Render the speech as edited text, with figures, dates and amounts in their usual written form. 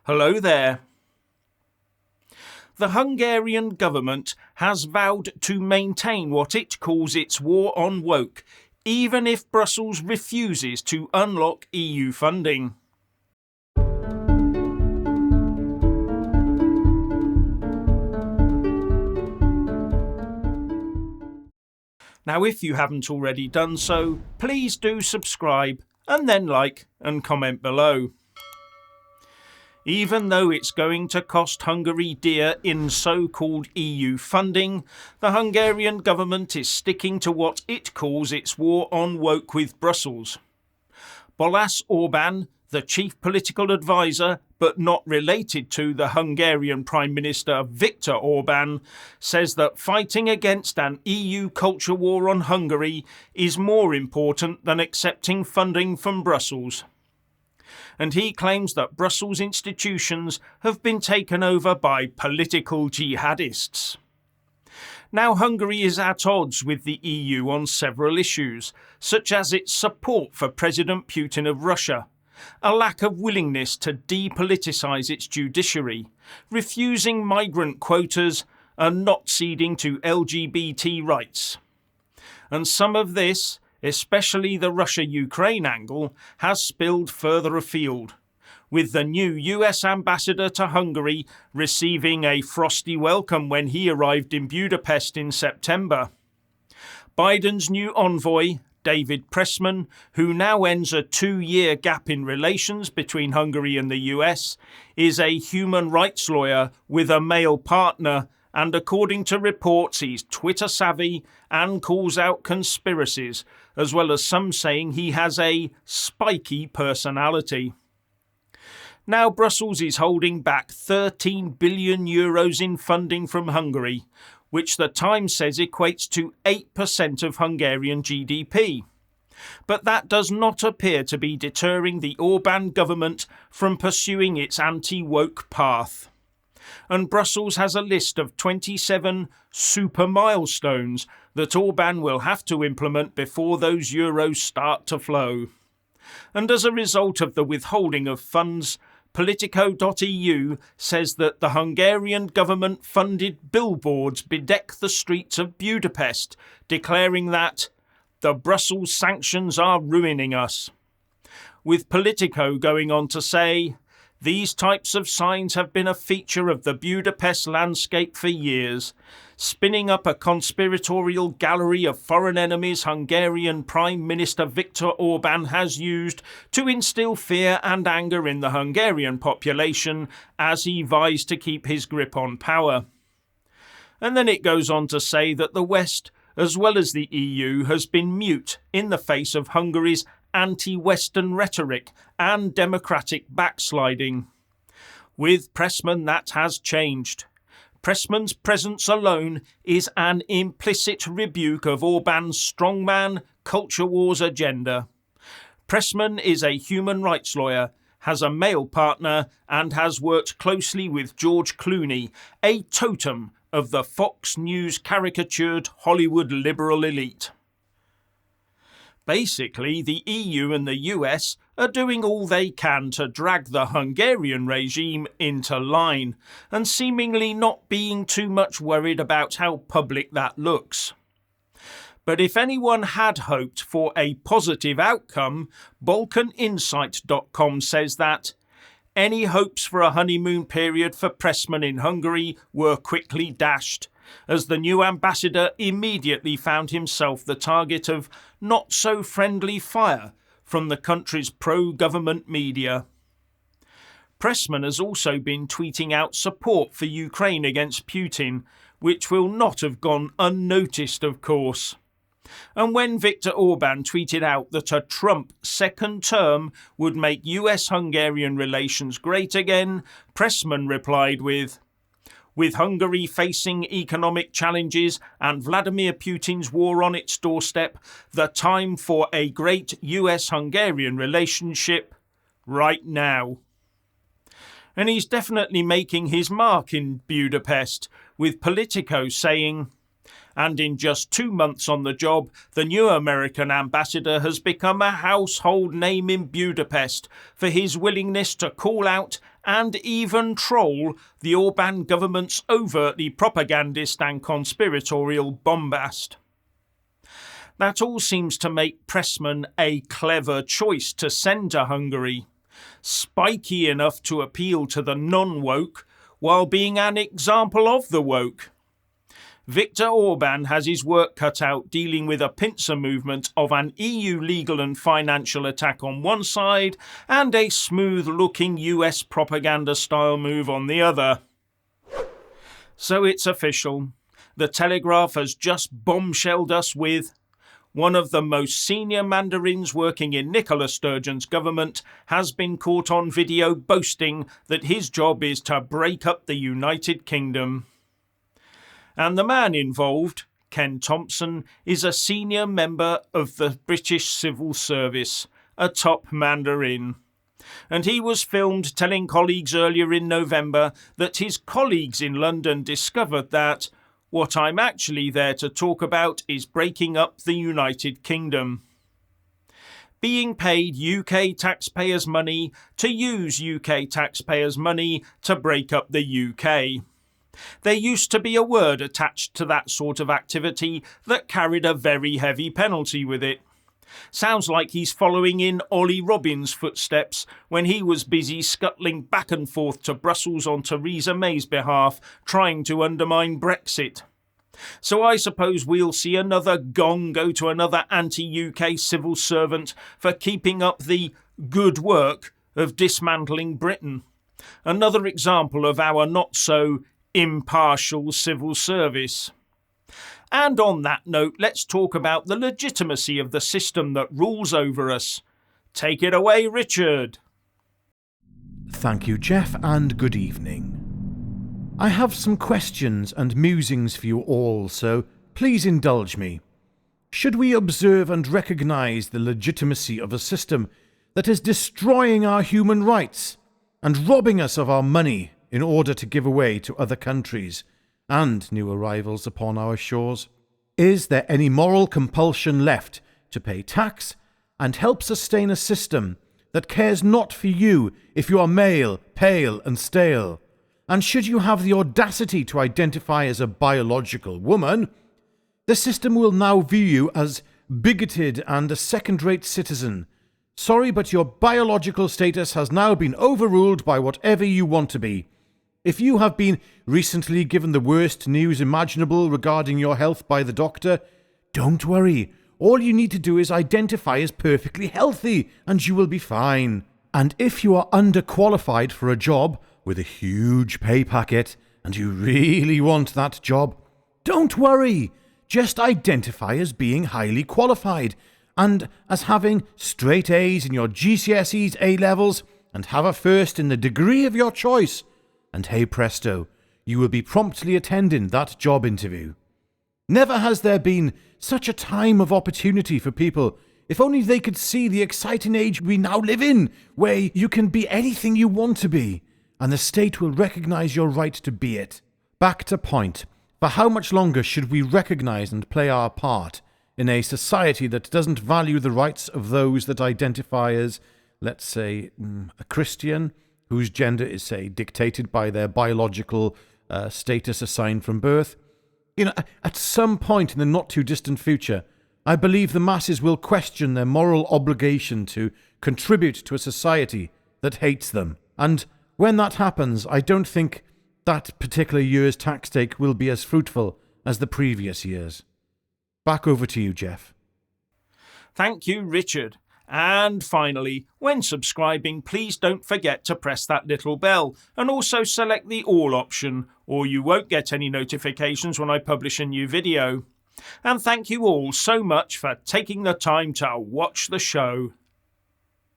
Hello there. The Hungarian government has vowed to maintain what it calls its war on woke, even if Brussels refuses to unlock EU funding. Now, if you haven't already done so, please do subscribe and then like and comment below. Even though it's going to cost Hungary dear in so-called EU funding, the Hungarian government is sticking to what it calls its war on woke with Brussels. Bolas Orban, the chief political advisor, but not related to the Hungarian Prime Minister Viktor Orban, says that fighting against an EU culture war on Hungary is more important than accepting funding from Brussels. And he claims that Brussels institutions have been taken over by political jihadists. Now, Hungary is at odds with the EU on several issues, such as its support for President Putin of Russia, a lack of willingness to depoliticise its judiciary, refusing migrant quotas, and not ceding to LGBT rights. And some of this, especially the Russia-Ukraine angle, has spilled further afield, with the new US ambassador to Hungary receiving a frosty welcome when he arrived in Budapest in September. Biden's new envoy, David Pressman, who now ends a 2-year gap in relations between Hungary and the US, is a human rights lawyer with a male partner, and according to reports he's Twitter savvy and calls out conspiracies, as well as some saying he has a spiky personality. Now Brussels is holding back €13 billion in funding from Hungary, which the Times says equates to 8% of Hungarian GDP. But that does not appear to be deterring the Orban government from pursuing its anti-woke path. And Brussels has a list of 27 super milestones that Orban will have to implement before those euros start to flow. And as a result of the withholding of funds, Politico.eu says that the Hungarian government-funded billboards bedeck the streets of Budapest, declaring that the Brussels sanctions are ruining us. With Politico going on to say, these types of signs have been a feature of the Budapest landscape for years, spinning up a conspiratorial gallery of foreign enemies Hungarian Prime Minister Viktor Orban has used to instill fear and anger in the Hungarian population as he vies to keep his grip on power. And then it goes on to say that the West, as well as the EU, has been mute in the face of Hungary's anti-Western rhetoric and democratic backsliding. With Pressman, that has changed. Pressman's presence alone is an implicit rebuke of Orban's strongman culture wars agenda. Pressman is a human rights lawyer, has a male partner, and has worked closely with George Clooney, a totem of the Fox News caricatured Hollywood liberal elite. Basically, the EU and the US are doing all they can to drag the Hungarian regime into line, and seemingly not being too much worried about how public that looks. But if anyone had hoped for a positive outcome, BalkanInsight.com says that any hopes for a honeymoon period for Pressman in Hungary were quickly dashed, as the new ambassador immediately found himself the target of not-so-friendly fire from the country's pro-government media. Pressman has also been tweeting out support for Ukraine against Putin, which will not have gone unnoticed, of course. And when Viktor Orban tweeted out that a Trump second term would make US-Hungarian relations great again, Pressman replied with Hungary facing economic challenges and Vladimir Putin's war on its doorstep, the time for a great US-Hungarian relationship right now. And he's definitely making his mark in Budapest, with Politico saying, and in just 2 months on the job, the new American ambassador has become a household name in Budapest for his willingness to call out and even troll the Orban government's overtly propagandist and conspiratorial bombast. That all seems to make Pressman a clever choice to send to Hungary, spiky enough to appeal to the non-woke while being an example of the woke. Viktor Orban has his work cut out dealing with a pincer movement of an EU legal and financial attack on one side and a smooth-looking US propaganda-style move on the other. So it's official. The Telegraph has just bombshelled us with one of the most senior mandarins working in Nicola Sturgeon's government has been caught on video boasting that his job is to break up the United Kingdom. And the man involved, Ken Thompson, is a senior member of the British Civil Service, a top mandarin. And he was filmed telling colleagues earlier in November that his colleagues in London discovered that what I'm actually there to talk about is breaking up the United Kingdom. Being paid UK taxpayers' money to use UK taxpayers' money to break up the UK. There used to be a word attached to that sort of activity that carried a very heavy penalty with it. Sounds like he's following in Ollie Robbins' footsteps when he was busy scuttling back and forth to Brussels on Theresa May's behalf, trying to undermine Brexit. So I suppose we'll see another gong go to another anti-UK civil servant for keeping up the good work of dismantling Britain. Another example of our not-so impartial civil service. And on that note, let's talk about the legitimacy of the system that rules over us. Take it away, Richard. Thank you, Jeff, and good evening. I have some questions and musings for you all, so please indulge me. Should we observe and recognise the legitimacy of a system that is destroying our human rights and robbing us of our money in order to give away to other countries and new arrivals upon our shores? Is there any moral compulsion left to pay tax and help sustain a system that cares not for you if you are male, pale and stale? And should you have the audacity to identify as a biological woman, the system will now view you as bigoted and a second-rate citizen. Sorry, but your biological status has now been overruled by whatever you want to be. If you have been recently given the worst news imaginable regarding your health by the doctor, don't worry. All you need to do is identify as perfectly healthy and you will be fine. And if you are underqualified for a job with a huge pay packet and you really want that job, don't worry. Just identify as being highly qualified and as having straight A's in your GCSEs, A-levels, and have a first in the degree of your choice. And hey presto, you will be promptly attending that job interview. Never has there been such a time of opportunity for people. If only they could see the exciting age we now live in, where you can be anything you want to be, and the state will recognise your right to be it. Back to point. For how much longer should we recognise and play our part in a society that doesn't value the rights of those that identify as, let's say, a Christian, whose gender is, say, dictated by their biological status assigned from birth? You know, at some point in the not-too-distant future, I believe the masses will question their moral obligation to contribute to a society that hates them. And when that happens, I don't think that particular year's tax take will be as fruitful as the previous years. Back over to you, Jeff. Thank you, Richard. And finally, when subscribing, please don't forget to press that little bell and also select the all option, or you won't get any notifications when I publish a new video. And thank you all so much for taking the time to watch the show.